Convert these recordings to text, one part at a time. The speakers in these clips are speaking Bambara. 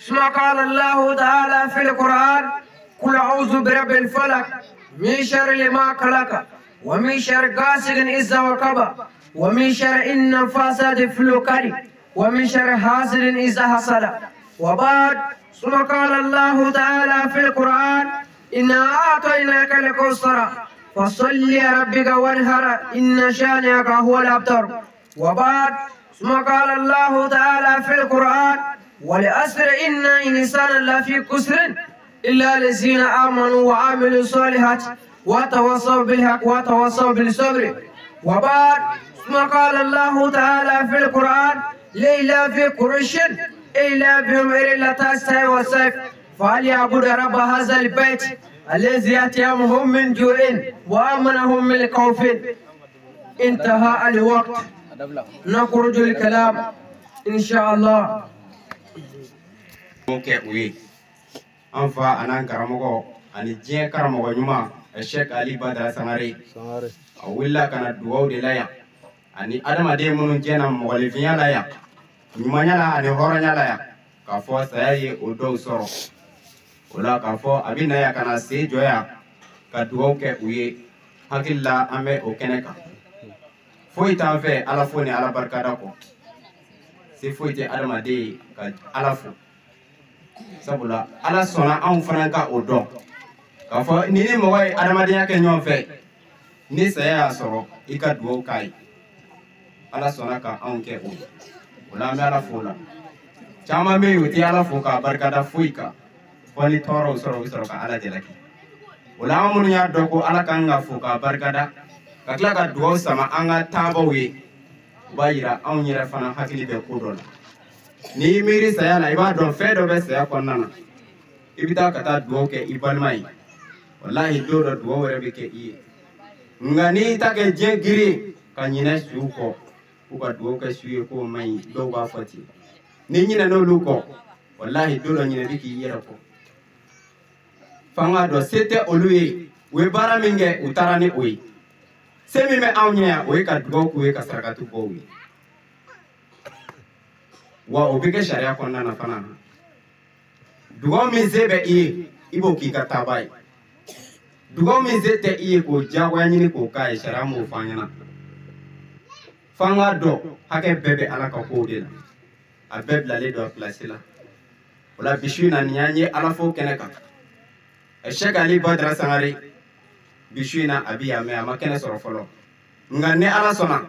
ثم قال الله تعالى في القرآن قل أعوذ برب الفلق من شر ما خلق ومن شر غاسق إذا وقب ومن شر النفاثات في العقد ومن شر حاسد إذا حسد وبعد ثم قال الله تعالى في القرآن إنا أعطيناك الكوثر فصل لربك وانهر إن شانئك هو الأبتر وبعد ثم قال الله تعالى في القرآن ولأسر إن الإنسان لفي كسر إلا الذين آمنوا وعملوا الصالحات وتواصوا بالحق وتواصوا بالصبر وبعد ثم قال الله تعالى في القرآن ليلا في قريش إلا بهم إلا السيف والسيف فليعبد رب هذا البيت الذي أطعمهم من جوع وآمنهم من خوف. انتهى الوقت نخرج الكلام إن شاء الله. Anfa anan karamogo ani jien karamogo nyuma Sheikh Ali Badara Sangare awilla kana duwaw de laya ani adama de munun jena mogalifinya laya nyumanya la ani horanya laya ka fo sayaye o do soro wala ka fo abina ya kana se joya ka duwaw ke uye hakilla ame o keneka fo ita fe ala fo ni ala barkada ko se fo ite adama de ka ala fo sabula ala sona an fana ka o dɔn k'a fɔ ni mɔgɔ ye adamadenya kɛ ɲɔgɔn fɛ ni saya y'a sɔrɔ i ka dugawu k'a ye ala sɔnna ka anw kɛ o la an bɛ ala fo la caman bɛ yen u tɛ ala fo k'a barikada foyi kan fɔ ni tɔɔrɔw sɔrɔ u bɛ sɔrɔ ka ala jalaki o la an minnu y'a dɔn ko ala kan ka fo k'a barikada ka tila ka dugawu sama an ka taabaw ye u b'a yira anw yɛrɛ fana hakili bɛ ko dɔ la. Ni miiri saya la i b'a dɔn fɛn dɔ bɛ saya kɔnɔna na i bɛ taa ka taa dugawu kɛ i balima ye walahi don dɔ dugawu wɛrɛ bɛ kɛ i ye nka n'i ta kɛ diɲɛ giri ka ɲinɛ suw kɔ k'u ka dugawu kɛ su ye k'o man ɲi dɔw b'a fɔ ten n'i ɲinɛ n'olu kɔ walahi don dɔ ɲinɛ bɛ k'i yɛrɛ kɔ f'an k'a dɔn se tɛ olu ye u ye baara min kɛ u taara ni o ye se min bɛ anw ɲɛ yan o ye ka dugawu k'u ye ka sarakati bɔ u ye. Wa o bɛ kɛ sariya kɔnɔna na fana dugawu min se bɛ i ye i b'o k'i ka taaba ye dugawu min se tɛ i ye k'o diyagoya ɲini k'o k'a ye sariya m'o f'an ɲɛna f'an k'a dɔn hakɛ bɛɛ bɛ ala ka kow de la a bɛɛ bilalen don a pilasi la o la bi su in na nin y'an ye ala fo kɛnɛ kan Sheikh Ali Badara Sangare bi su in na a bi yan mɛ a ma kɛnɛ sɔrɔ fɔlɔ nka ni ala sɔnna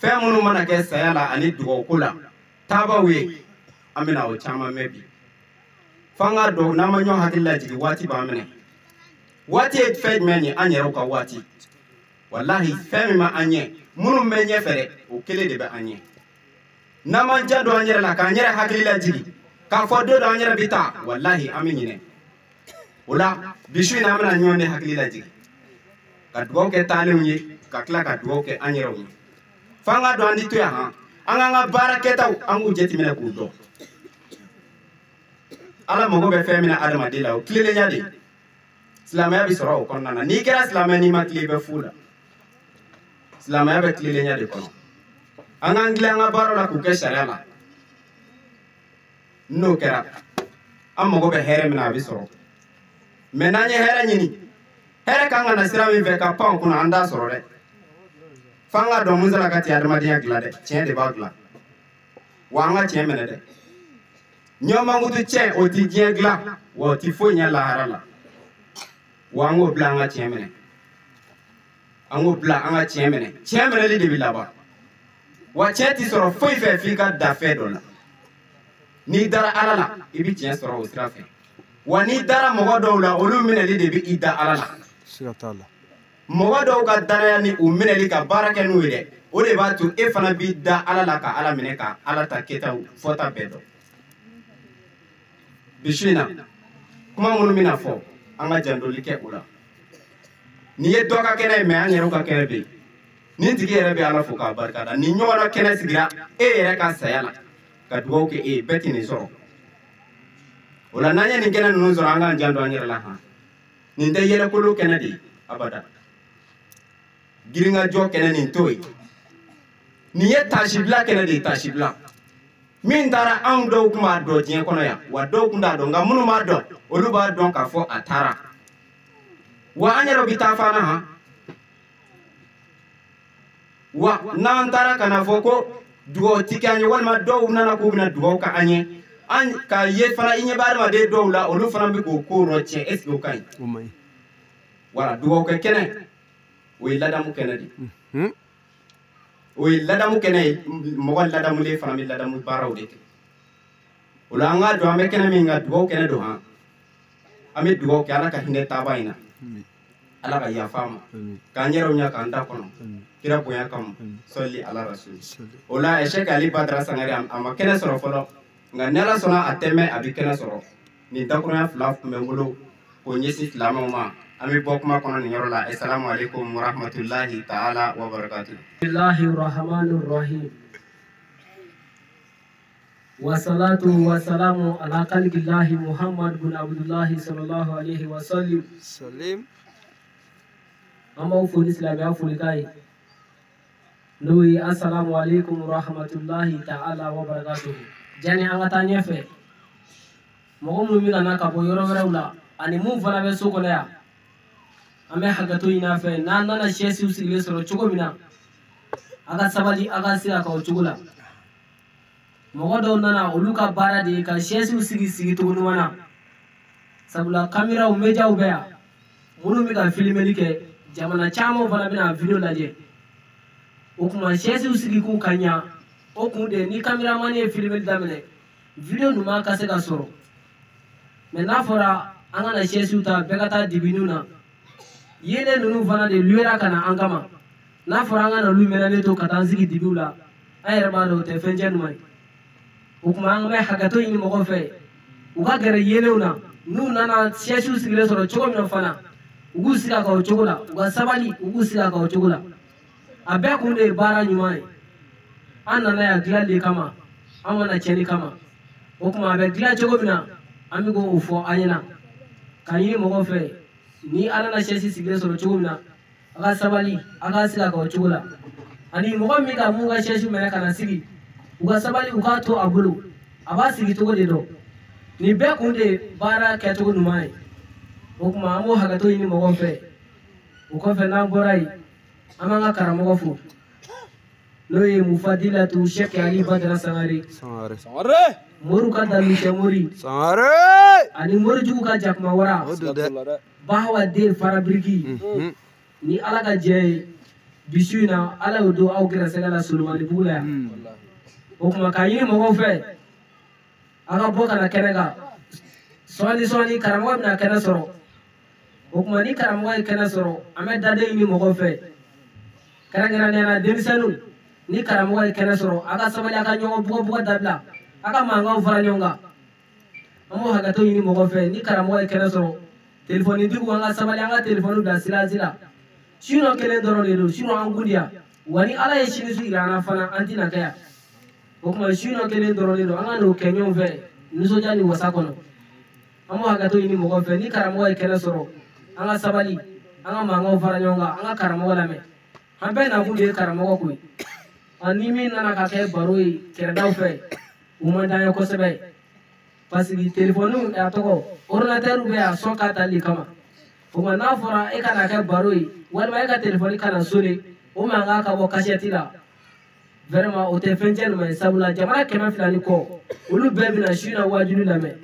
fɛn minnu mana kɛ saya la ani dugawu ko la taabaw ye an bɛna o caman mɛn bi f'an k'a dɔn n'an ma ɲɔgɔn hakili lajigi waati b'an minɛ waati ye fɛn jumɛn ye an yɛrɛw ka waati walahi fɛn min ma an ɲɛ minnu bɛ ɲɛfɛ dɛ o kelen de bɛ an ɲɛ n'an m'an ja don an yɛrɛ la k'an yɛrɛ hakili lajigi k'a fɔ don dɔ an yɛrɛ bɛ taa walahi an bɛ ɲinɛ o la bi su in na an bɛna ɲɔgɔn de hakili lajigi ka dugawu kɛ taalenw ye ka tila ka dugawu kɛ an yɛrɛw ye f'an k'a dɔn an ti to yan han an k'an ka baara kɛtaw an k'u jateminɛ k'u dɔn ala mago bɛ fɛn min na adamaden la o tilelenya de silamɛya bɛ sɔrɔ o kɔnɔna na n'i kɛra silamɛ n'i ma tile i bɛ fu la silamɛya bɛ tilelenya de kɔnɔ an k'an tilen an ka baaraw la k'u kɛ sariya la n'o kɛra an mago bɛ hɛrɛ min na a bɛ sɔrɔ mɛ n'an ye hɛrɛ ɲini hɛrɛ kan ka na sira min fɛ ka pan kunna an t'a sɔrɔ dɛ f'an k'a dɔn mun sera ka ti adamadenya dilan dɛ tiɲɛ de b'a dilan wa an ka tiɲɛ minɛ dɛ ɲɔmankutu tiɲɛ o ti diɲɛ dilan wa o ti foyi ɲɛ lahara la wa an k'o bila an ka tiɲɛ minɛ an k'o bila an ka tiɲɛ minɛ tiɲɛ minɛli de bɛ laban wa tiɲɛ ti sɔrɔ foyi fɛ f'i ka da fɛn dɔ la n'i dara ala la i bɛ tiɲɛ sɔrɔ o sira fɛ wa n'i dara mɔgɔ dɔw la olu minɛli de bɛ i da ala la mɔgɔ dɔw ka danaya ni u minɛli ka baara kɛ n'u ye dɛ o de b'a to e fana b'i da ala la ka ala minɛ ka ala ta kɛtaw fɔta bɛɛ dɔn bi su in na kuma minnu bɛna fɔ an ka jandoli kɛ o la nin ye dɔ ka kɛnɛ ye mɛ an yɛrɛw ka kɛnɛ bɛ yen nin tigi yɛrɛ bɛ ala fo k'a barikada nin ɲɔgɔnna kɛnɛ sigira e yɛrɛ ka saya la ka dugawu kɛ e ye bɛɛ tɛ nin sɔrɔ o la n'an ye nin kɛnɛ ninnu sɔrɔ an k'an jan don an yɛrɛ la han nin tɛ yɛlɛkolo kɛnɛ de ye abada giringajɔ kɛnɛ nin to ye nin ye tasibila kɛnɛ de ye tasibila min tara an dɔw kuma dɔn diɲɛ kɔnɔ yan wa dɔw kun t'a dɔn nka minnu b'a dɔn olu b'a dɔn k'a fɔ a taara wa an yɛrɛ bi taa fana han wa n'an taara ka na fɔ ko dugawu ti kɛ an ye walima dɔw nana k'u bɛna dugawu kɛ an ye an k'a ye fana i ɲɛ bɛ adamaden dɔw la olu fana bɛ k'o ko dɔ tiɲɛ est ce que o ka ɲi wala dugawu kɛ kɛnɛ o ye ladamu kɛnɛ de o ye ladamu kɛnɛ ye mɔgɔ ladamulen fana bɛ ladamu baaraw de kɛ o la an k'a dɔn an bɛ kɛnɛ min kan dugawu kɛnɛ don han an bɛ dugawu kɛ ala ka hinɛ taaba in na ala ka yafa an ma k'an yɛrɛw ɲɛ k'an da kɔnɔ kira bonya kama sɔli ala rasul o la Sheikh Ali Badara Sangare a ma kɛnɛ sɔrɔ fɔlɔ nka ni ala sɔnna a tɛmɛ a bɛ kɛnɛ sɔrɔ nin dakurunya fila tun bɛ n bolo k'o ɲɛsin silamɛw ma an bɛ bɔ kuma kɔnɔ nin yɔrɔ la assalamu alaikum wa rahmatullahi ta'ala wa barakatuh bismillahir rahmanir rahim wa salatu wa salamu ala khalqillahi Muhammad bin Abdullah sallallahu alaihi wa sallam an b'aw fo ni silamɛya folikan ye n'o ye assalamu alaikum wa rahmatullahi ta'ala wa barakatuh jani an ka taa ɲɛfɛ mɔgɔ minnu bɛ ka na ka bɔ yɔrɔ wɛrɛw la ani mun fana bɛ so kɔnɔ yan an bɛ hakɛto ɲini a fɛ n'an nana sɛsiw sigilen sɔrɔ cogo min na a ka sabali a ka sira kan o cogo la mɔgɔ dɔw nana olu ka baara de ye ka sɛsiw sigi cogo ɲuman na sabula kameraw médiaw bɛ yan minnu bɛ ka filimeli kɛ jamana caman fana bɛna video lajɛ o kuma sɛsiw sigi kun ka ɲa o kun de ni kameramani ye filimeli daminɛ video ɲuman ka se ka sɔrɔ mɛ n'a fɔra an kana sɛsiw ta bɛɛ ka taa dibiniw na yelen ninnu fana de luyera ka na an kama n'a fɔra an kana olu mɛnɛlen to ka taa an sigi dibiw la an yɛrɛ b'a dɔn o tɛ fɛn cɛ ɲuman ye o kuma an bɛ hakɛto ɲini mɔgɔw fɛ u ka gɛrɛ yelenw na n'u nana sɛsiw sigilen sɔrɔ cogo min na fana u k'u sigi a kan o cogo la u ka sabali u k'u sigi a kan o cogo la a bɛɛ kun de ye baara ɲuman ye an nana yan dilan de kama an mana tiɲɛni kama o kuma a bɛ dilan cogo min na an bɛ k'o fɔ an ɲɛna ka ɲini mɔgɔw fɛ ni ala na sɛsi sigilen sɔrɔ cogo min na a ka sabali a ka sigi a kan o cogo la ani mɔgɔ min ka mun ka sɛsi minɛ ka na sigi u ka sabali u k'a to a bolo a b'a sigi cogo de dɔn nin bɛɛ kun de ye baara kɛcogo ɲuman ye o kuma an b'o hakɛto ɲini mɔgɔw fɛ o kɔfɛ n'an bɔra yen an b'an ka karamɔgɔ fo n'o ye Mufadilatu Sheikh Ali Badara Sangare Moru ka Dalucɛ Mori ani Morijugu ka Jakuma Wara Bahawa Den Fara Biriki ni ala ka jɛ ye bisu in na ala y'o don aw gɛrɛsɛgɛ la Solomani bugu la yan o kuma k'a ɲini mɔgɔw fɛ a ka bɔ ka na kɛnɛ kan sɔɔni karamɔgɔ bɛna kɛnɛ sɔrɔ o kuma ni karamɔgɔ ye kɛnɛ sɔrɔ an bɛ daden ɲini mɔgɔw fɛ kɛrɛnkɛrɛnnenya la denmisɛnninw ni karamɔgɔ ye kɛnɛ sɔrɔ a ka sabali a ka ɲɔgɔn bugɔ dabila a ka mankanw fara ɲɔgɔn kan an b'o hakɛto ɲini mɔgɔw fɛ ni karamɔgɔ ye kɛnɛ sɔrɔ telefonitigiw an ka sabali an ka telefoniw bila sira sinɔ kelen dɔrɔn de don sinɔ an kun di yan wa ni ala ye sini su yira an na fana an tɛna kɛ yan o kuma sinɔ kelen dɔrɔn de don an ka n'o kɛ ɲɔgɔn fɛ nisɔndiya ni wasa kɔnɔ an b'o hakɛto ɲini mɔgɔw fɛ ni karamɔgɔ ye kɛnɛ sɔrɔ an ka sabali an ka mankanw fara ɲɔgɔn kan an ka karamɔgɔ lamɛn an bɛɛ nakun de ye karamɔgɔ ko ye ni min nana ka kɛ baro ye kɛrɛdaw fɛ u man d'an ye kosɛbɛ parce que telefoniw a tɔgɔ ordinateur bɛ yan sɔn k'a tali kama o kuma n'a fɔra e kana kɛ baro ye walima e ka telefoni kana sonne o mankan ka bɔ kasɛti la vraiment o tɛ fɛn cɛ ɲuman ye sabula jamana 200 ni kɔ olu bɛɛ bɛna su na wajulu lamɛn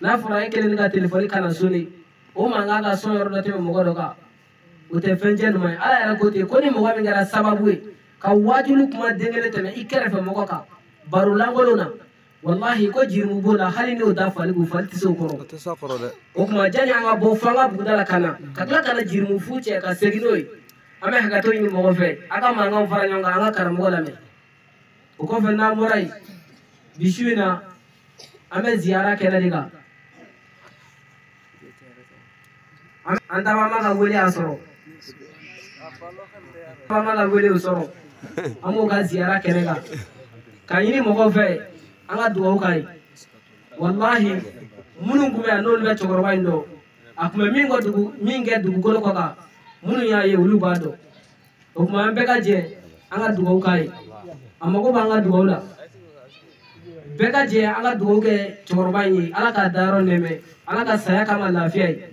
n'a fɔra e kelen ka telefoni kana sonne o mankan ka sɔn yɔrɔ dɔ tɛmɛ mɔgɔ dɔ kan o tɛ fɛn cɛ ɲuman ye ala yɛrɛ ko ten ko ni mɔgɔ min kɛra sababu ye ka wajulu kuma den kelen tɛmɛ i kɛrɛfɛ mɔgɔ kan baro lankolon na wallahi ko jirimu b'o la hali n'o da fali tɛ se o kɔrɔ o kuma jani an ka bɔ fo an ka buguda la ka na ka tila ka na jirimu fu cɛ ka segin n'o ye an bɛ hakɛto ɲini mɔgɔ fɛ a ka mankanw fara ɲɔgɔn kan an ka karamɔgɔ lamɛn o kɔfɛ n'an bɔra yen bi su in na an bɛ ziyara kɛnɛ de kan an taama ka wele y'a sɔrɔ taama ka wele o sɔrɔ an b'o ka ziyara kɛnɛ kan ka ɲini mɔgɔw fɛ an ka dugawu k'a ye wallahi minnu tun bɛ yan n'olu bɛ cɛkɔrɔba in dɔn a tun bɛ min kɛ dugukolo kɔ kan minnu y'a ye olu b'a dɔn o tuma an bɛɛ ka jɛ an ka dugawu k'a ye a mago b'an ka dugawu la beka je ala doge chorbayi ala ka daro neme ala ka saya kama lafiya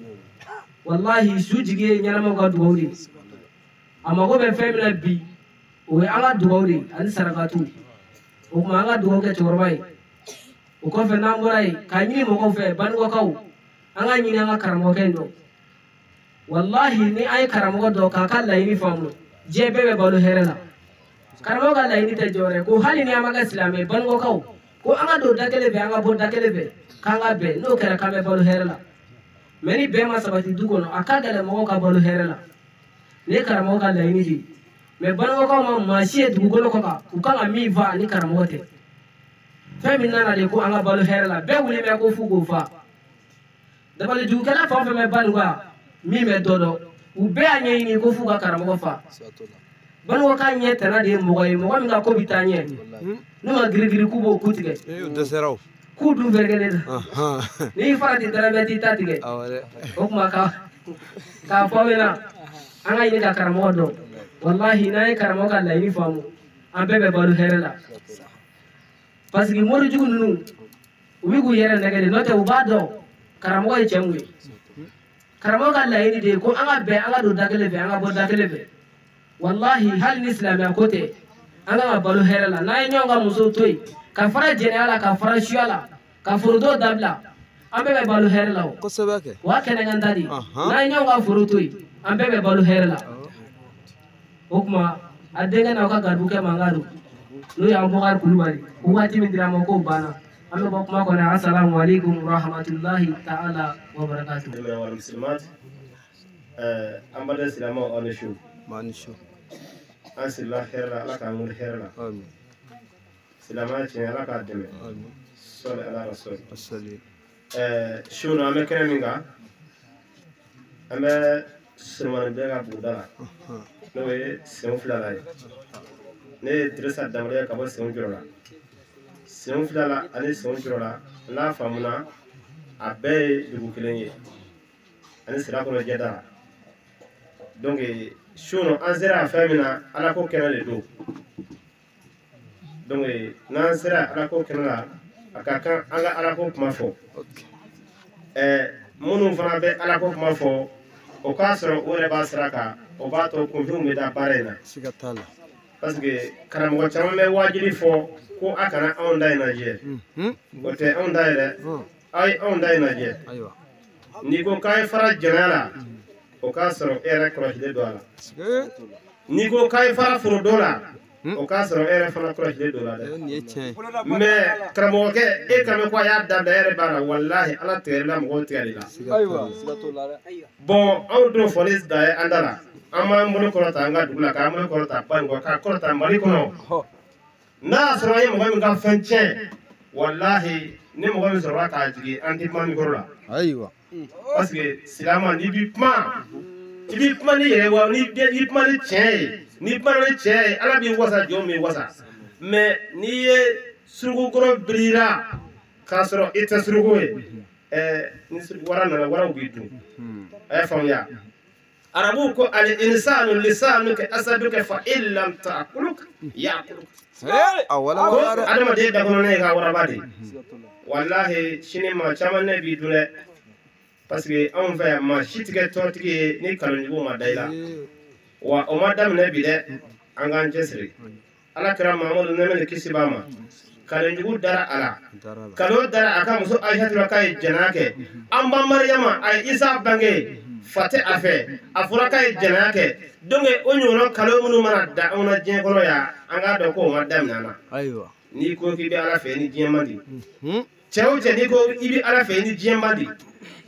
wallahi su jige nyana mo ga dogori amago be femina bi o ala dogori an sarakatu o ma ala doge chorbayi o ko fe namurai kanyi mo ko fe ban go kaw anga nyina anga karamo kendo wallahi ni ay karamo do ka kala yini famu je bebe balu herela karamo ga la yini te jore ko hali ni amaga islame ban go kaw ko anga do dakele be anga bo dakele be kanga be no kera kame balu herela meni be ma sabati dugono akaga le mo ka balu herela ne karamo ga la yini di me ban go kaw ma mashi dugono ko ka ku kanga mi va ni karamo te femi nana de ko anga balu herela be wuli me ko fugo fa dabal ju kala fa me banwa mi me dodo u be anye ni ko fuga karamo fa banwa ka nye tana de mo mi ga ko bitanye no ma girigiri kubo kutige de seraw ku du vergene ni farati dara beti tatige o kuma ka fa wena anga ni ga karamo do wallahi nay karamo ka la ni famu ambe be balu herela parce que modu jugu nunu wigu yere ndagade note ubado karamo e chemwe karamo ka la yini de ko anga be anga do dakele be anga bo dakele be wallahi hal ni islam ya kote anga balu herela na nyonga muso toy ka fara generala ka fara shuala ka furudo dabla ambe be balu herela ko sebake wa kenanga ndadi na nyonga furu toy ambe be balu herela okuma adenga na ka gaduke mangaru no ya Bukar Kulubali uwati min diramo ko bana amma ba kuma kona assalamu alaikum rahmatullahi ta'ala wa barakatuh wal muslimat ambada silama on show manisho asilla khaira ala ka mul khaira amin silama ci ala ka deme amin sallallahu ala rasul asali show no ame kene minga ame silama be ga budala no we sen fulala ne dresa damre ka bo sen jorola sen fulala ani sen jorola la famuna abe dugu kelen ye ani sira ko jeda donc shono anzera famina ala ko kenale do donc nan sira ala ko kenala akaka anga ala ko kuma fo munu fana be ala ko kuma fo o ka soro o re ba siraka o ba to ko fi da barena sigatala parce que karamo chama me wajiri fo ko akana on dai na je o te on dai re ay on dai na je aywa ni ko kay fara janala o ka soro ere croche de dola ni ko kay fara furo dola o ka soro ere fara croche de dola ni etien mais karamo ke e kame ko ya da ere bana wallahi ala tere la mo tere la aywa bon on do folis da andala ama mbono ko ta nga dugula ka mo ko ta pan ko ka ko ta mari kono na soro ye mo ga fenche wallahi ni mo ga soro ka jigi anti man ko la aywa parce que silama ni bi pma ni ye wa ni pma ni che ni pma ni che ala bi wasa jo mi wasa mais ni ye surugo goro brira ka soro ita surugo ni surugo wara na wara bitu ay fam ya arabu ko al insanu lisanuka asaduka fa illam ta'kuluk ya'kuluk awala ko wala adama de da kono ne ga wara bade wallahi shine ma chaman ne bi dule parce que on va ma shitike tortike ni kaloni bo ma daila wa o madam ne bi de angan jesri ala kira mamadu ne men kisibama kaloni bu dara ala kalo dara aka muso aisha tula kai janake amba maryama ay isa bange fate afe afura kai janake donge onyono kalo munu mana da ona je kono ya anga do ko madam nana aywa ni ko ki be ala fe ni jemandi chewje ni ko ibi ala fe ni jemandi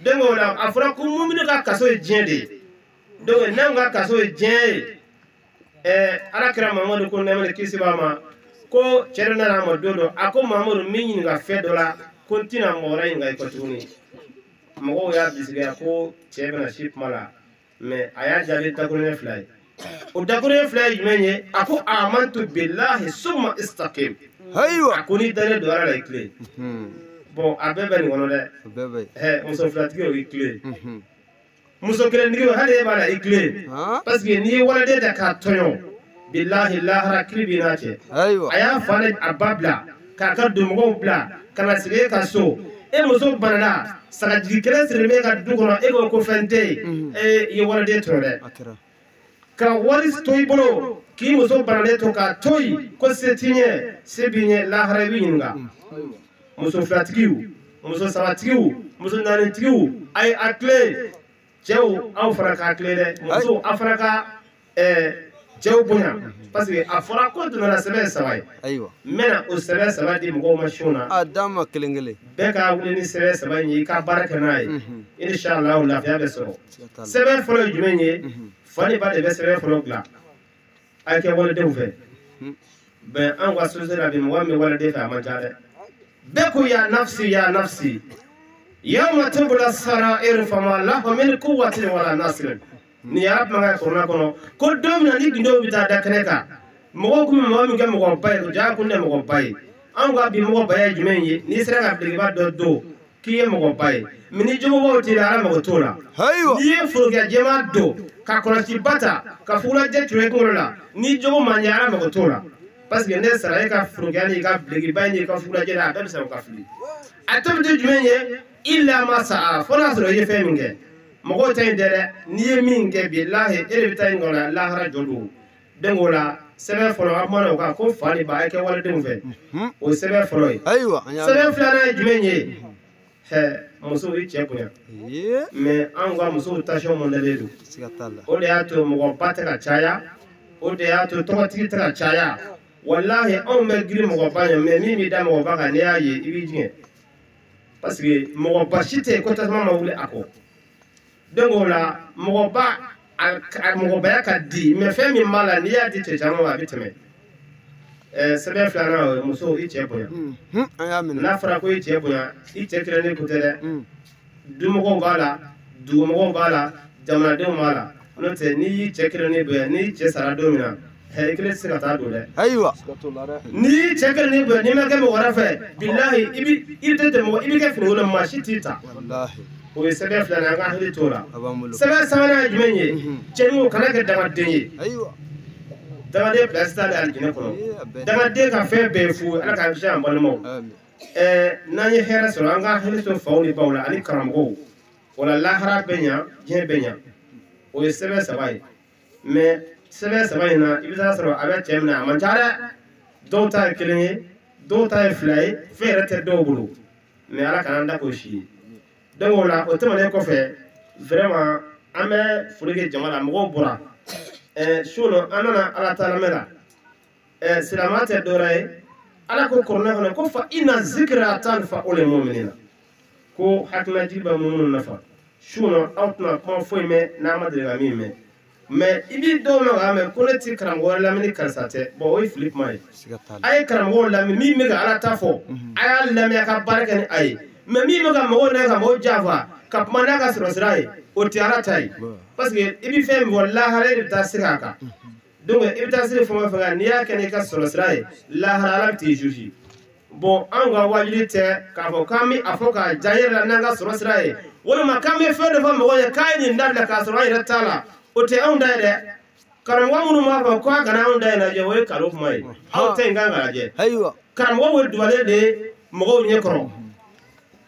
donge wala afura ko mumini ka kaso jende donge nanga kaso jende ala kira mamadu ko nemene kisibama ko cerna na mo dodo ako mamadu minyi nga fedola kontina mora nga ikotuni mo ya bisiga ko chebna ship mala me aya jabe takune fly o takune fly menye ako amantu billahi summa istaqim aywa akuni dane do ala ikle bon abebe ni wono de bebe muso flatiki o ikle muso kele ndigo hade bala ikle parce que ni wala de ka tonyo billahi lahara kribinate aywa aya fane ababla k'a ka donmɔgɔw bila ka na sigi e ka so e muso banana sagajigi kelen sirilen bɛ ka du kɔnɔ e ko ko fɛn tɛ yen i ye waliden to dɛ ka wari to i bolo k'i muso banalen to k'a to yen ko se t'i ɲɛ se b'i ɲɛ lahara i b'i ɲininka muso filatigiw muso sabatigiw muso naanitigiw a ye a tile cɛw aw fana k'a tile dɛ muso aw fana ka cɛw bonya parce que a fɔra ko donna sɛbɛn saba ye n bɛna o sɛbɛn saba di mɔgɔw ma sun na a d'a ma kelen kelen bɛɛ ka wuli ni sɛbɛn saba in ye i ka baara kɛ n'a ye inshallah lafiya bɛ sɔrɔ sɛbɛn fɔlɔ ye jumɛn ye fa ni ba de bɛ sɛbɛn fɔlɔ dilan a ye kɛ waledenw fɛ bɛn an ka société la bi mɔgɔ min bɛ waliden fɛ a man ca dɛ bɛɛ ko ya nafsi yawma tubla sarair fama lahu min quwwatin wala nasrin ni y'a kuma ka korona kɔnɔ ko don min na ni gindo bɛ taa da kɛnɛ kan mɔgɔw kun bɛ mɔgɔ min kɛ mɔgɔba ye ja kun tɛ mɔgɔba ye an ka bi mɔgɔba ye jumɛn ye n'i sera ka belebeleba dɔ don k'i ye mɔgɔba ye mɛ ni jogobaw t'i la ala mago t'o la n'i ye forokɛ jɛma don ka kɔlɔsi ba ta ka fugulajɛ ture i kunkolo la ni jogo man ɲɛ ala mago t'o la parce que ne sara e ka forokɛ ni ka belebeleba ni ka fugulajɛ la a bɛɛ bɛ se ka fili a tɔ bɛ to jumɛn ye illa ma sa'a fo n'a sɔrɔ i ye fɛn min kɛ mɔgɔw ta in tɛ dɛ n'i ye min kɛ bilahi e de bɛ taa in kɔnɔ lahara jɔ don donc o la sɛbɛn fɔlɔ an kumana o kan ko fa ni ba a ye kɛ waledenw fɛ o sɛbɛn fɔlɔ ye sɛbɛn filanan ye jumɛn ye musow i cɛ bonya mais an ka musow tension mɔndɛlen don o de y'a to mɔgɔba tɛ ka caya o de y'a to tɔgɔtigi tɛ ka caya walahi anw bɛ girin mɔgɔba ɲɛ mais min b'i da mɔgɔba kan n'i y'a ye i b'i jigin parce que mɔgɔba si tɛ yen ko tasuma ma wuli a kɔ donc o la mɔgɔbaya ka di mais fɛn min b'a la n'i y'a di cɛ caman ma a bɛ tɛmɛ sɛbɛn filanan muso i cɛ bonya n'a fɔra ko i cɛ bonya i cɛ kelennen ko tɛ dɛ dumɔgɔw b'a la dugumɔgɔw b'a la jamanadenw b'a la n'o tɛ n'i y'i cɛ kelennen bonya n'i cɛ sara don min na i kelen tɛ se ka taa don dɛ n'i y'i cɛ kelennen bonya n'i ma kɛ mɔgɔ wɛrɛ fɛ bilahi i tɛ tɛmɛ i bɛ kɛ finikolon maa si t'i ta o ye sɛbɛn filanan an ka hakili t'o la sɛbɛn sabanan ye jumɛn ye cɛnniw kana kɛ dangaden ye dangaden place t'ale alijinɛ kɔnɔ dangaden ka fɛn bɛɛ ye fu ala k'an kisi an balimaw n'an ye hɛrɛ sɔrɔ an ka hakili to faw ni baw la ani karamɔgɔw wala lahara bɛ ɲa diɲɛ bɛ ɲa o ye sɛbɛn saba ye mais sɛbɛn saba in na i bɛ taa sɔrɔ a bɛ cɛ minɛ a man ca dɛ dɔw ta ye kelen ye dɔw ta ye fila ye fɛn yɛrɛ tɛ dɔw bolo mais ala kana an da k'o si ye donc o la o tɛmɛnen kɔfɛ vraiment an bɛ foli kɛ jama la mɔgɔw bɔra su nɔ an nana ala ta lamɛn la silamɛya tɛ dɔwɛrɛ ye ala ko kɔrɔna kɔnɔ ko fa inna zikra tanfa'ul mu'minina ko hakilinaji bɛ minnu nafa su nɔ aw tɛna kuma foyi mɛn n'an ma deli ka min mɛn mais i b'i dɔw mɛn k'a mɛn ko ne ti karamɔgɔ wɛrɛ lamɛn ni karisa tɛ bon o ye fili kuma ye a ye karamɔgɔw lamɛn min bɛ ka ala ta fɔ a y'a lamɛn a ka baara kɛ ni a ye mais min bɛ ka mɔgɔw nɛgɛ ka mɔgɔw janfa ka kuma n'a ka sɔrɔ sira ye o tɛ ala ta ye parce que i bɛ fɛn min fɔ lahara de bɛ taa sira a kan donc i bɛ taa sira fɛn o fɛn kan n'i y'a kɛ n'i ka sɔrɔ sira ye lahara ala bɛ t'i juge bon anw ka wajibi tɛ k'a fɔ k'an bɛ a fɔ k'a diya yɛrɛ la n'an ka sɔrɔ sira ye walima k'an bɛ fɛn dɔ fɔ mɔgɔw ye k'a ye nin dabila k'a sɔrɔ an yɛrɛ t'a la o tɛ anw da ye dɛ karamɔgɔ minnu b'a fɔ k'a kana anw da ye lajɛ o ye kalo kuma ye aw tɛ in kan ka lajɛ karamɔgɔ bɛ dugalen de mɔgɔw ɲɛ kɔrɔ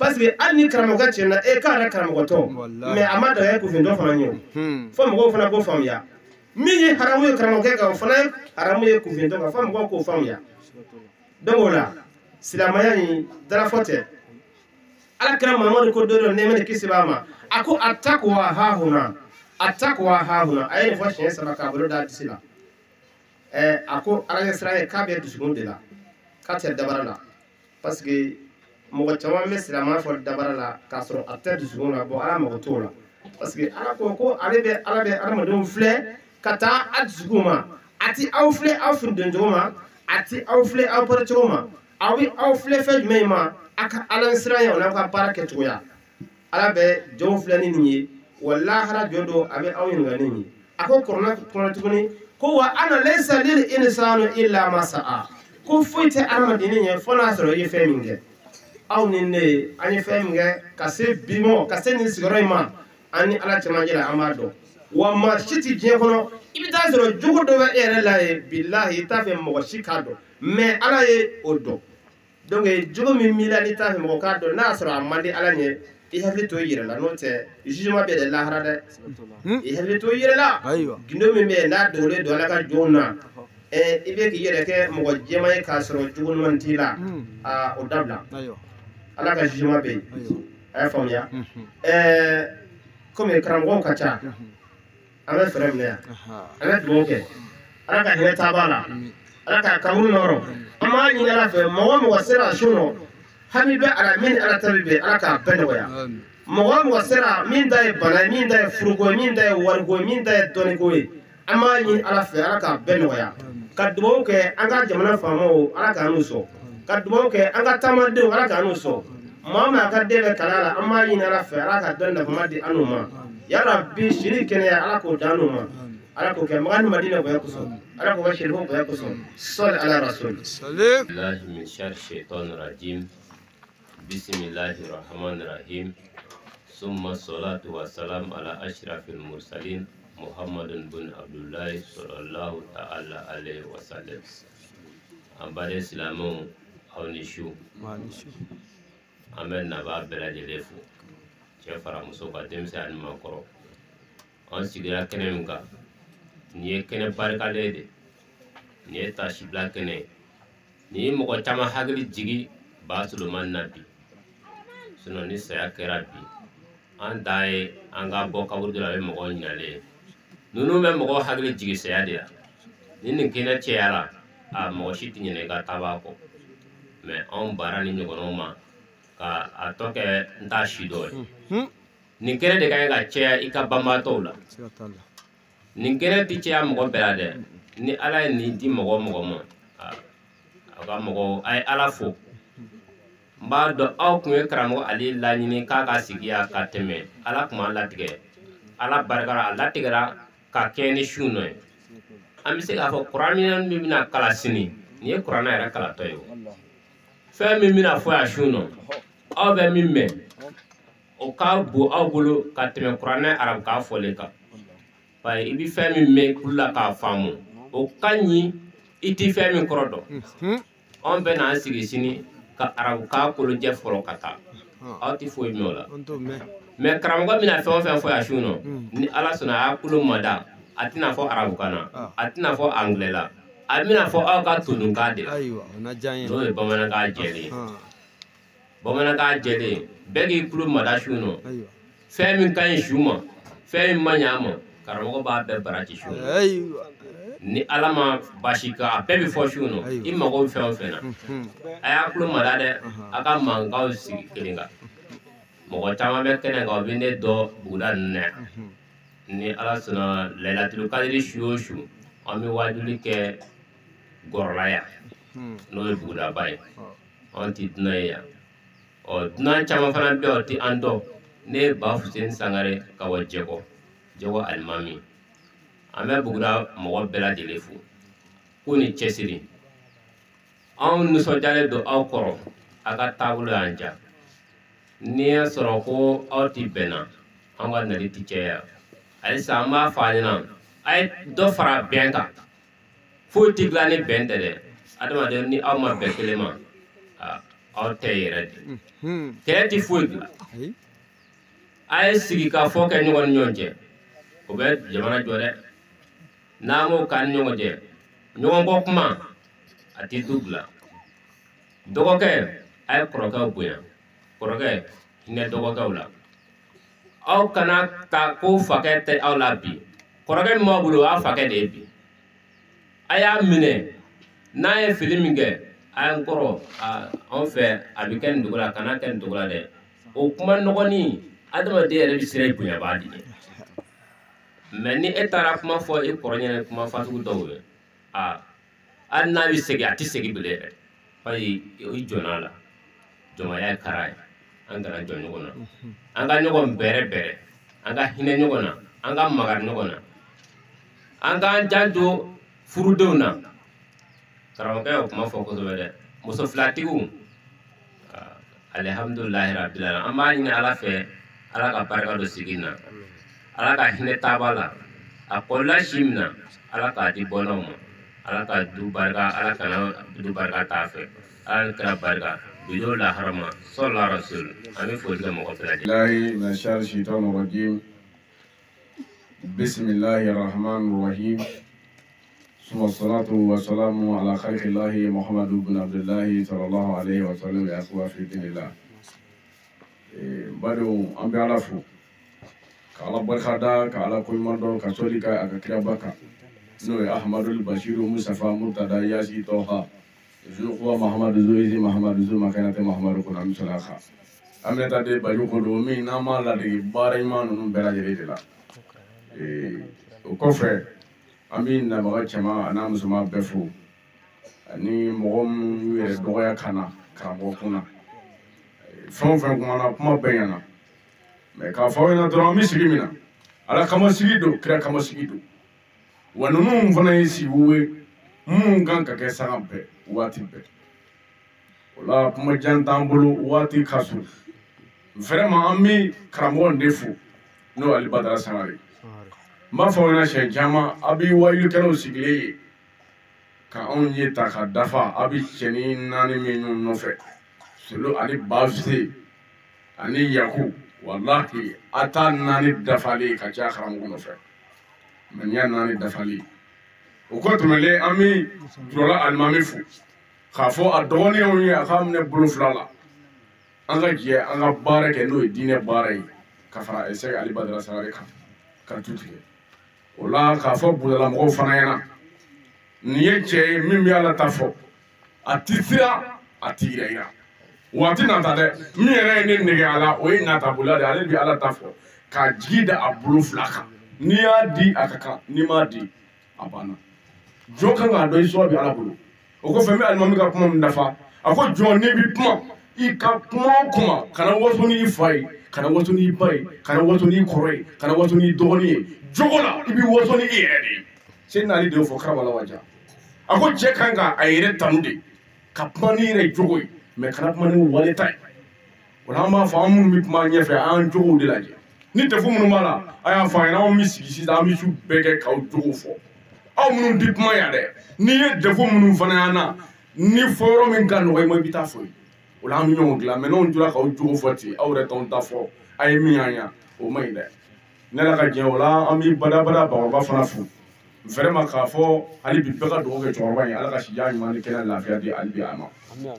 parce que hali ni karamɔgɔ tiɲɛna k'a yɛrɛ karamɔgɔtɔ mais a ma daga kufintɔ fana ye fo mɔgɔw fana k'o faamuya min ye haramu ye karamɔgɔkɛ kan o fana ye haramu ye kufintɔ kan fo mɔgɔw k'o faamuya donc o la silamɛya in darafɔ tɛ alakira mamadu ko don dɔ nɛɛma ni kisi b'a ma a ko attaqwa hahuna a ye nin fɔ siɲɛ saba k'a bolo d'a disi la a ko ala ɲɛ sira ye k'a bɛ dusukun de la k'a tɛ dabara la parce que mɔgɔ caman bɛ silamɛya fɔ dabara la k'a sɔrɔ a tɛ dusukun na bon ala mago t'o la parce que ala ko ale bɛ adamadenw filɛ ka taa a dusukun ma a ti aw filɛ aw finidon cogo ma a ti aw filɛ aw pɛrɛ cogo ma aw bɛ aw filɛ fɛn jumɛn ma a ka ala sira ye o n'aw ka baara kɛcogoya ala bɛ jɔnw filɛ ni nin ye wa lahara jɔ don a bɛ aw ɲininka ni nin ye a ko kɔnɔ tuguni ko wa ana laysa lil insani illa ma sa'a ko foyi tɛ adamaden ɲɛ fo n'a sɔrɔ i ye fɛn min kɛ aw ni ne an ye fɛn min kɛ ka se bi ma ka se nin sigiyɔrɔ in ma an ni ala cɛmancɛ la an b'a dɔn wa maa si tɛ diɲɛ kɔnɔ i bɛ taa sɔrɔ jogo dɔ bɛ e yɛrɛ la ye bilahi i t'a fɛ mɔgɔ si k'a dɔn mais ala ye o dɔn donc jogo min milani ta mo ka do na soro amandi ala nye i hakili to yire la no te jugement be de lahara de i hakili to yire la gindo min be na dole do la ka jonna ibe ki yere ke mo jema ka soro jogo non tila a o dabla ala ka jugement be ay famia comme karango ka cha ala frem ne ala do ke ala ka hene tabala ala ka kamun noro amma ni ala fe mo sera shuno hamibe ala min ala tabibe ala ka benwaya mo sera min dai bana min dai frugo min dai wargo min dai donigo amma ni ala fe ala ka benwaya kadbo ke anga jamana famo ala ka nuso kadbo ke anga tamade ala ka nuso mama ka debe kalala amma ni ala fe ala ka danda famadi anuma ya rabbi shirikene ala ko danuma ala ko ke magani madina ko yakuso ala ko bashir ho ko yakuso sal ala rasul sallallahu alaihi min shar shaitan rajim bismillahir rahmanir rahim summa salatu wassalam ala ashrafil mursalin muhammadun bin abdullah sallallahu ta'ala alaihi wasallam ambare islamu awnishu amen naba belajelefu chefara musoka demse an makoro on sigira kenemka ni kene barka de ni ta shibla kene ni mo ko tama hagli jigi basuluman nabi suno ni saya kerabi an dai anga boka wurdula be mo ko nyale nunu be mo ko hagli jigi saya dia ni kene cheara a mo shiti ni ga tabako me on barani ni gono ma ka atoke nta shido ni kene de ga chea ikabamba tola nin kene ti cɛ mɔgɔ bɛɛ la dɛ ni ala ye nin di mɔgɔ ma a ka mɔgɔ a ye ala fo n b'a dɔn aw kun ye karamɔgɔ ale laɲini k'a ka sigi yan ka tɛmɛ ala kun b'a latigɛ ala barikara a latigɛra ka kɛ ni su nɔ ye an bɛ se k'a fɔ kuranɛ min bɛna kala sini nin ye kuranɛ yɛrɛ kalatɔ ye o fɛn min bɛna fɔ yan su nɔ aw bɛ min mɛn o ka bon aw bolo ka tɛmɛ kuranɛ arabukan fɔlen kan i bi fɛn min mɛn kula k'a faamu o ka ɲi i ti fɛn min kɔrɔ dɔn anw bɛ n'an sigi sini ka arabukan kolojɛ fɔlɔ ka taa aw ti foyi mɛn o la mɛ karamɔgɔ bɛna fɛn o fɛn fɔ yan su nɔ ni ala sɔnna a y'a kulo mada a tɛna fɔ arabukan na a tɛna fɔ angilɛ la a bɛna fɔ aw ka tonunkan de la n'o ye bamanankan jɛlen ye bamanankan jɛlen bɛɛ k'i kulo mada su nɔ fɛn min ka ɲi su ma fɛn min ma ɲɛ a ma karamɔgɔ b'a bɛɛ baraji su ni ala ma basi ka a bɛɛ bɛ fɔ su nɔ i mago bɛ fɛn o fɛn na a y'a kulo mada dɛ a ka mankanw sigi kelen kan mɔgɔ caman bɛ kɛnɛ kan o bɛ ne dɔn buguda ninnu na ni ala sɔnna layilatul kadiri su o su an bɛ wajuli kɛ gɔrɔla yan n'o ye bugudaba ye an ti dunan ye yan ɔ dunan caman fana bɛ yen o ti an dɔn ne ye ba fuseni sangare ka bɔ jɛkɔ jɛgɔ alimami an bɛ buguda mɔgɔ bɛɛ lajɛlen fo k'u ni cɛsiri anw nisɔndiyalen don aw kɔrɔ a ka taabolo y'an diya n'i y'a sɔrɔ ko aw ti bɛnna an ka nali ti cɛya halisa an b'a fɔ a ɲɛna a ye dɔ fara bɛn kan foyi ti dilan ni bɛn tɛ dɛ adamaden ni aw ma bɛn kelen ma aw tɛ yɛrɛ de kɛlɛ ti foyi dilan a ye sigi ka fɔ kɛ ɲɔgɔn ni ɲɔgɔn cɛ o bɛ jamana jɔ dɛ n'an m'o k'an ni ɲɔgɔn cɛ ɲɔgɔn kɔ kuma a ti du bila dɔgɔkɛ a ye kɔrɔkɛw bonya kɔrɔkɛ hinɛ dɔgɔkɛw la aw kana ta ko fakɛ tɛ aw la bi kɔrɔkɛ min b'aw bolo o y'a fakɛ de ye bi a y'a minɛ n'a ye fili min kɛ a ye n kɔrɔ anw fɛ a bɛ kɛ nin cogo la kana kɛ nin cogo la dɛ o kuma nɔgɔnin adamaden yɛrɛ bɛ siran i bonyabaa de ɲɛ mɛ ni e taara kuma fɔ i kɔrɔ ɲɛna kuma fasugu dɔw ye hali n'a bɛ segin a tɛ segin bilen yɛrɛ bari i jɔnna la jɔnmaya ye kara ye an kana jɔ ɲɔgɔn na an ka ɲɔgɔn bɛrɛ bɛrɛ an ka hinɛ ɲɔgɔn na an ka magari ɲɔgɔn na an k'an janto furudenw na karamɔgɔkɛ y'o kuma fɔ kosɛbɛ dɛ muso filatigiw alihamudulilayi rabbil alamin an b'a ɲini ala fɛ ala ka barika don sigi na ala ka hinɛ taaba la a kɔlɔla si min na ala k'a di bɔnnaw ma ala ka du barika ala kana du barika t'a fɛ kira barika bido la harama sallallahu alaihi wasallam ami foli ga mako fila الله من شر الشيطان الرجيم بسم الله الرحمن الرحيم ثم الصلاة والسلام على خلق الله محمد بن عبد الله صلى الله عليه وسلم يا أخوة في دين الله بدو أم بيعرفوا كالا برخدا كالا كل مرة كسوليكا أككربكا نوي أحمد البشير مصطفى مرتضى ياسي توها زوجوا محمد زويزي محمد زو مكانة محمد كنا مسلاخا أمي تادي بجو كدومي ناما لدي باريمان نم بلا جريدلا وكفر أمي نبغى كما أنا مسلم بفو أني مغم يردويا كنا كراموكنا فهم كنا كم بيانا مكافوينا درامي سليمنا على كم سليدو كرا كم سليدو ونمو فناي سيبوي كان كسرام به واتي به ولا كم جان تامبلو واتي كاسو vraiment ami karamɔgɔ ndefu n'o ali badara sangare n b'a fɔ ɲɛna siɲɛ caman a bɛ wayilikɛlaw sigilen ye ka anw ye ta ka dafa a bɛ cɛni naani min ɲɔgɔn nɔfɛ solo ani bafise ani yaku walahi a ta naani dafalen ka ca karamɔgɔ nɔfɛ mɛ n y'a naani dafalen o kɔ tɛmɛlen an bɛ jɔla alimami fo k'a fɔ a dɔgɔninw ye a k'a minɛ bolo fila la an ka jɛ an ka baara kɛ n'o ye diinɛ baara ye ka fara Sɛki Ali Badara Sangare kan ka tu tigɛ o la k'a fɔ budalamɔgɔw fana ɲɛna nin ye cɛ ye min bɛ Ala ta fɔ a ti siran a ti yira waati nata dɛ min yɛrɛ ye ne nɛgɛ a la o ye natabola de ale bɛ Ala ta fɔ k'a jigi da a bolo fila kan n'i y'a di a ka kan n'i m'a di a banna jɔn kan k'a dɔn i sɔrɔ bɛ Ala bolo o kɔfɛ n bɛ alimami ka kuma min dafa a ko jɔn n'i bɛ kuma i ka kuma o kuma kana waso n'i fa ye kana waso n'i ba ye kana waso n'i kɔrɔ ye kana waso n'i dɔgɔnin ye jogo la i bɛ waso ni i yɛrɛ de ye Seydina Ali de y'o fɔ Karabala waja a ko cɛ kan ka a yɛrɛ tanu de ka kuma n'i yɛrɛ jogo ye mɛ kana kuma ni wale ta ye o la an b'a fɔ an minnu bɛ kuma ɲɛfɛ an y'an jogow de lajɛ ni defu minnu b'a la a y'a fɔ an ɲɛna anw bɛ sigi sisan an bɛ su bɛɛ kɛ k'aw jogo fɔ aw minnu tɛ kuma yan dɛ n'i ye defu minnu fana y'an na ni fɔ yɔrɔ min ka nɔgɔ i ma i bɛ taa fɔ ye o la an bɛ ɲɔgɔn dilan mɛ n'anw tora k'aw jogo fɔ ten aw yɛrɛ t'anw ta fɔ a ye min y'an ɲa o ma ɲi dɛ ne la ka diɲɛ o la an bɛ badabada bakɔrɔba fana fo vraiment k'a fɔ hali bi bɛɛ ka dugawu kɛ cɛkɔrɔba in ala ka sijan ɲuman ni kɛnɛ lafiya di hali bi a ma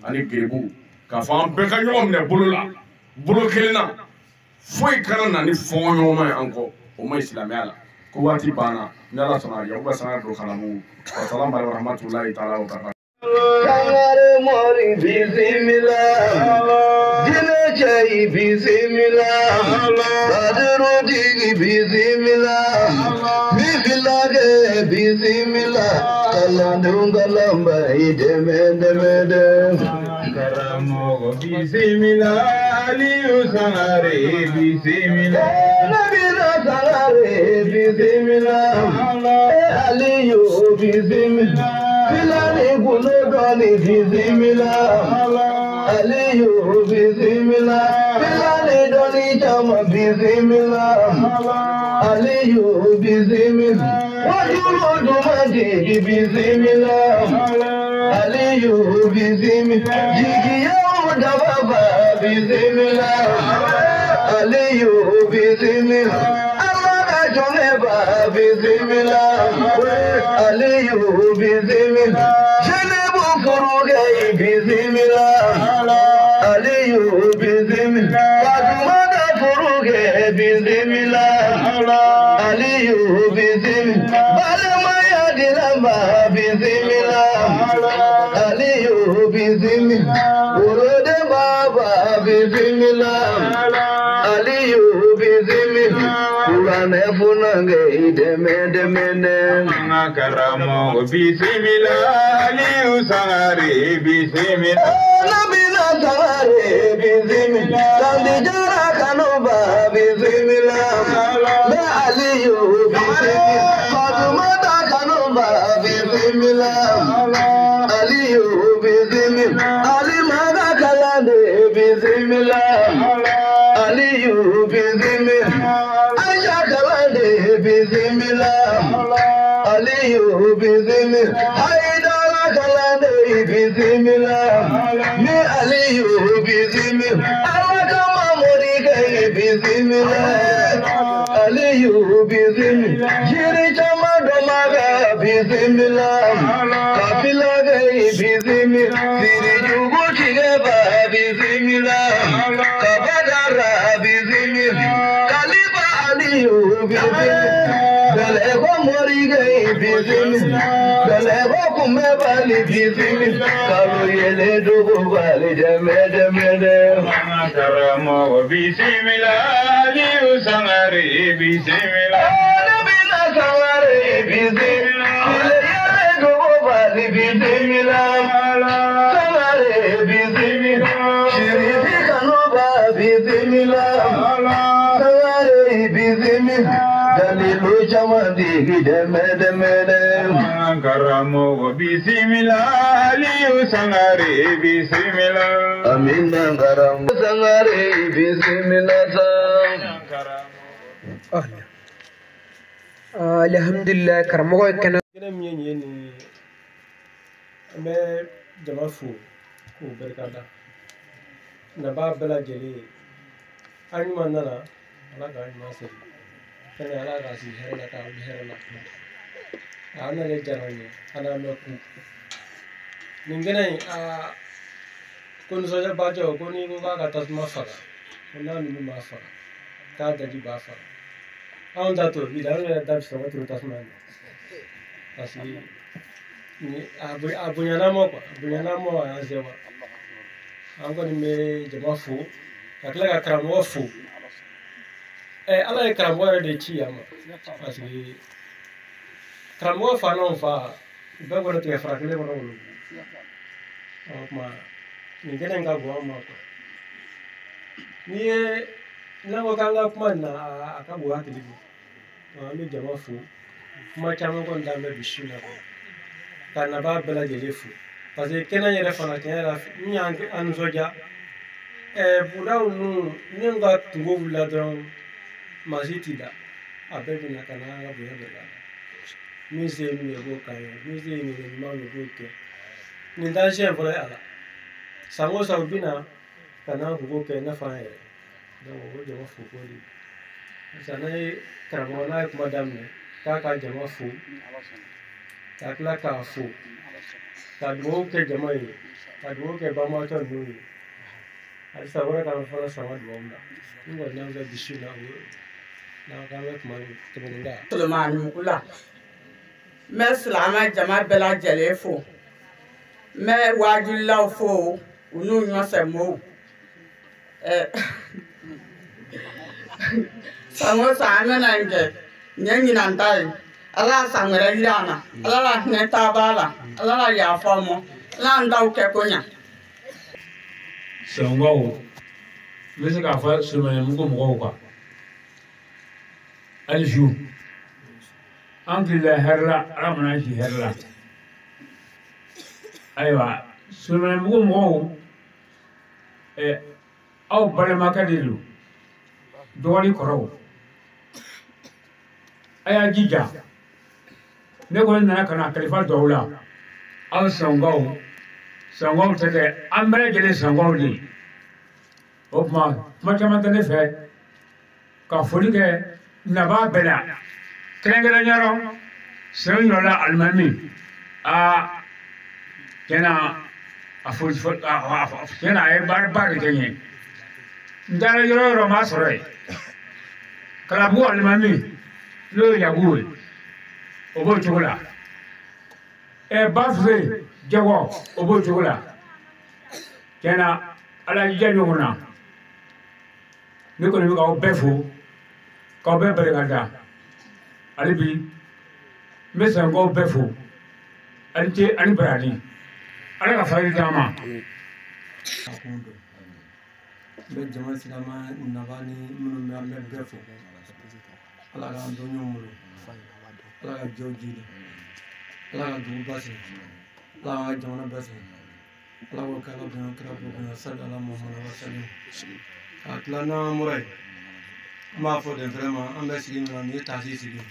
ani gerebu k'a fɔ an bɛɛ ka ɲɔgɔn minɛ bolo la bolo kelen na foyi kana na ni fɔn ɲɔgɔnma ye an kɔ o ma ɲi silamɛya la ko waati banna ni ala sɔnna Yakuba Sangare don kalamu wasalamu aleykum warahmatulahi taala wa barakatuh. Sangare mori bisimila, jine chai bisimila, badru digi bisimila, bisimila bisimila, kalandung kalamba ide mende mende. Karamogo bisimila, Aliyu Sangare bisimila, Nabila Sangare bisimila, Aliyu bisimila. Filani Gulodoni Bizimila, Aliyu Bizimila, Filani Doni Chama Bizimila, Aliyu Bizimila, Wajuru Dumadi Bizimila, Aliyu Bizimila, Jigiyo Dababa Bizimila, Aliyu Bizimila. Joneba bizimila, Aliyu bizimila, Jenebu Kuruge bizimila, Aliyu bizimila, Fatumada Kuruge bizimila, Aliyu bizimila, Balamaya Dilamba bizimila, Aliyu bizimila, Urode Baba bizimila, Aliyu bizimila. Kurane funange ideme demene Makaramo bisimila Aliyu Sangare bisimila Nabila Sangare bisimila Sandijara Kanuba bisimila Be Aliyu bisimila Fatumata Kanuba bisimila Aliyu bisimila Alimaga Kalande bisimila Aliyu bisimila Bizimila, Aliyu Bizimila, Haidara Kalande بسم الله من علي بسم الله أوكما مريكي بسم الله علي بسم الله جري جما دماغا بسم الله قبلا غي بسم الله سيري جوبو شيغبا بسم الله قبدارا بسم الله قلبا علي بسم الله دلبا مريكي بسم الله دلبا كمبالي بسم الله قالوا يلدو بالي جمد كرمو بسم الله علي سمري بسم الله نبينا سمري بسم الله يلدو بالي بسم الله سمري بسم الله شريفي كنوبا بسم الله سمري بسم الله دليلو جمدي جمد كرمو بسم الله علي سمري بسم الله أمين كرم سمري بسم الله alhamdulillah karamogo kana gina miye ni ambe jama fu ko barkada na ba bela jeli an manana ala ga ma se kana ala ga si herna ka herna ana le jarani ana me ku ningena kun soja bajo ko ni ko ga tasma faga na ni ma faga ta daji ba faga an da to bi da ne da so to tasma asi ni abunyana mo azewa an ko ni me jama fu akla ga kramo fu ala e kramo de chi ama asi kramo fa non fa be ko te fra kle ko no ma ni gene nga go ma ko ni na ko kanga kuma na aka go akili mi jama fu kuma caman ko ndambe bishina ko kana ba bela jele fu parce que kena yere fana kena la ni an soja budaw nu ni nga tungo wula don masiti da abebi na kana ga buya bela mi se mi go kan mi se mi ma mi go ke ni dan shen fara ala sango saubina kana go ke na fa he da wo jama fu ko di sanai karamona kuma damne ka jama fu ka kila ka fu ka duwo ke jama yi ka duwo ke ba ma ta nuni a sabura ka fara sama duwo da in wannan ga bishi na wo na ka me kuma tubunga Suleiman Mukula me salama jama bela jele fu me wajilla fu unu nyo semo sango sama nange nyanyi nantai ala sangere yana ala ne tabala ala ya famo la ndau ke konya sango lese ka fa Suleiman mugo mugo kwa alju ankila herla ramana shi herla aywa Suleiman mugo mugo aw balema kadilu dɔgɔni kɔrɔw a y'a jija ne kɔni nana ka na kalifa dɔw la aw sangaw tɛ kɛ an bɛɛ lajɛlen sangaw de o tuma kuma caman tɛ ne fɛ ka foli kɛ naba bɛɛ la kɛrɛnkɛrɛnya la sɛnɛ yɔrɔla alimami tiɲɛna tiɲɛna a ye baara de kɛ n ye n taara yɔrɔ yɔrɔ ma sɔrɔ yen kalabugu alimami n'o ye yagu ye o b'o cogo la bafuse jɛgɔ o b'o cogo la tiɲɛna ala jija ɲɔgɔn na ne kɔni bɛ k'aw bɛɛ fo k'aw bɛɛ barikada hali bi n bɛ sɔn k'aw bɛɛ fo ani ce ani barani ala ka farali d'an ma. be jama silama nabani minnu bɛ an bɛ bɛɛ fo ala k'an dɔn ɲɔgɔn bolo ala ka jɔw jiri ala ka dugu basigi ala ka jamana basigi ala k'o kɛ ala bonya kira b'o bonya sali ala muhamadu wa salim k'a tila n'an mura ye an b'a fɔ de vraiment an bɛ sigi min na nin ye taasi sigi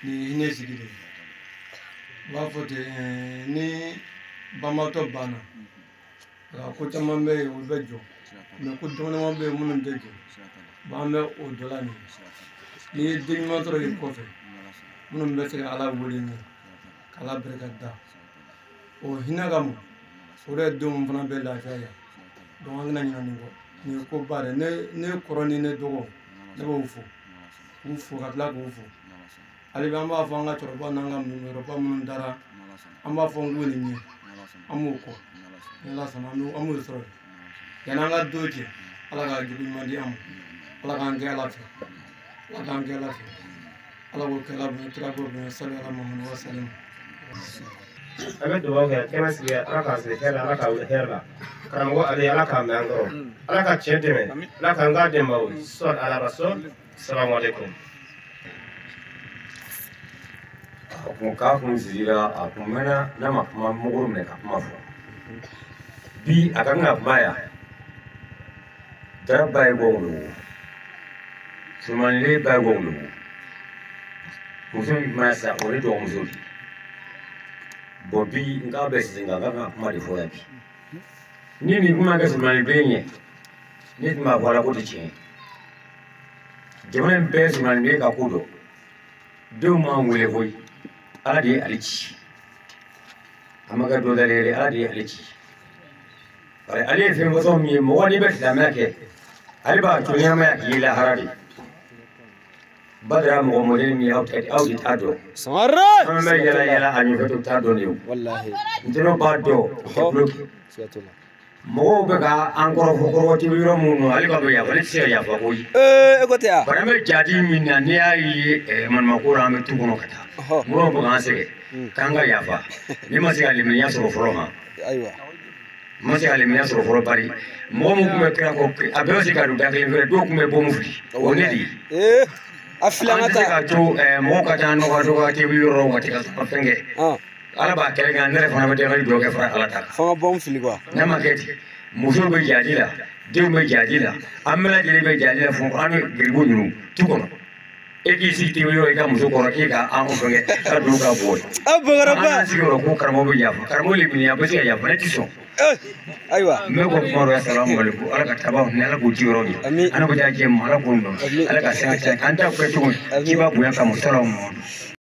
nin ye hinɛ sigi de n b'a fɔ ten ni banbaatɔ banna ko caman bɛ yen olu bɛ jɔ mɛ ko dɔgɔnɔman bɛ yen minnu tɛ jɔ an bɛ o dɔ la nin n'i ye den ɲuman sɔrɔ i kɔfɛ minnu bɛ se ka ala wele ɲɛ k'ala barika da o hinɛ ka mɔ o de denw fana bɛ lafiya yan donc an kana ɲinɛ nin kɔ nin ye ko ba de ne kɔrɔ ni ne dɔgɔ ne b'o fɔ k'u fo ka tila k'u fo hali bi an b'a fɔ an ka cɛkɔrɔba n'an ka mɔgɔkɔrɔba minnu dara an b'a fɔ n k'u ni ɲɛ an b'o kɔ ni ala sɔnna an b'o sɔrɔ yanni an ka don cɛ ala ka jugu ɲuman di an ma ala k'an kɛ ala fɛ ala k'an kɛ ala fɛ ala k'o kɛ ala bonya kira k'o bonya sali ala mamadu wa salim an bɛ dugawu kɛ kɛnɛ sigi ala k'a sigi hɛrɛ ala k'a wuli hɛrɛ la karamɔgɔ ale ala k'a mɛn an kɔrɔ ala ka tiɲɛ dɛmɛ ala k'an k'a dɛmɛ o sɔli ala rasɔl salamu aleykum. a kun k'a kun sigira a kun mɛnna n'a ma kuma mɔgɔw minɛ ka kuma fɔ bi a kan ka kuma yan daraba ye gɔngɔn sumanile ba ye gɔngɔn muso min kuma sa o ye dɔgɔmuso de bɔn bi n k'a bɛ sisan nka n kan ka kuma de fɔ yan bi ni nin kuma kɛ sumanile ɲɛ ne tun b'a fɔ ala ko tɛ tiɲɛ jamana in bɛɛ sumanile ka ko dɔn denw m'an wele koyi ala de ye ale ci a ma kɛ dɔ dalen yɛrɛ ala de ye ale ci bari ale ye fɛn fɔsɔn min ye mɔgɔ n'i bɛ silamɛya kɛ ale b'a to ɲɛnamaya k'i ye lahara de badara mɔgɔ mɔdɛli min ye aw de t'a dɔn an bɛ yala yala a ɲɔfɛ to t'a dɔn de o ntɛnɛn b'a dɔn o tɛ kuloki mɔgɔw bɛ ka an kɔrɔfɔ kɔrɔfɔti yɔrɔ minnu ale b'a dɔn yafa ne tɛ se ka yafa koyi bari an bɛ jadi min na n'i y'a ye maɲumanko la an bɛ tu kɔnɔ ka taa mɔgɔw bɛ k'an sɛgɛn k'an ka yafa ni ma se ka limaniya sɔrɔ fɔlɔ ma ma se ka limaniya sɔrɔ fɔlɔ bari mɔgɔ min tun bɛ kira kɔ a bɛɛ bɛ se ka don da kelen fɛ dɔw tun bɛ bɔ mun fili o ne de ye an tɛ se ka to mɔgɔw ka taa nɔgɔ dɔgɔ kɛ yɔrɔ waati ka sɔrɔ fɛn kɛ ala b'a kɛlɛ kan ne yɛrɛ fana bɛ dɛmɛ jɔ kɛ fara ala ta fanga bɔ fili quoi n'a ma kɛ ten musow bɛ jadi la denw bɛ jadi la an bɛɛ lajɛlen bɛ jadi la fɔ an bɛ giribu ninnu tu kɔnɔ e k'i sigi ten yɔrɔ i ka muso kɔrɔ k'e ka an fɛngɛ ka don ka bɔ an sigi yɔrɔ ko karamɔgɔ bɛ yafa karamɔgɔ le minɛ a bɛ se ka yafa ne tɛ sɔn ayiwa n bɛ ko kuma dɔ salamu aleykum ala ka tabaw ni ala k'o ji yɔrɔ min ala ko jaa jɛ ma ala k'o dɔn ala ka se ka cɛ k'an ta kɛ cogo k'i b'a bonya ka musalaw ma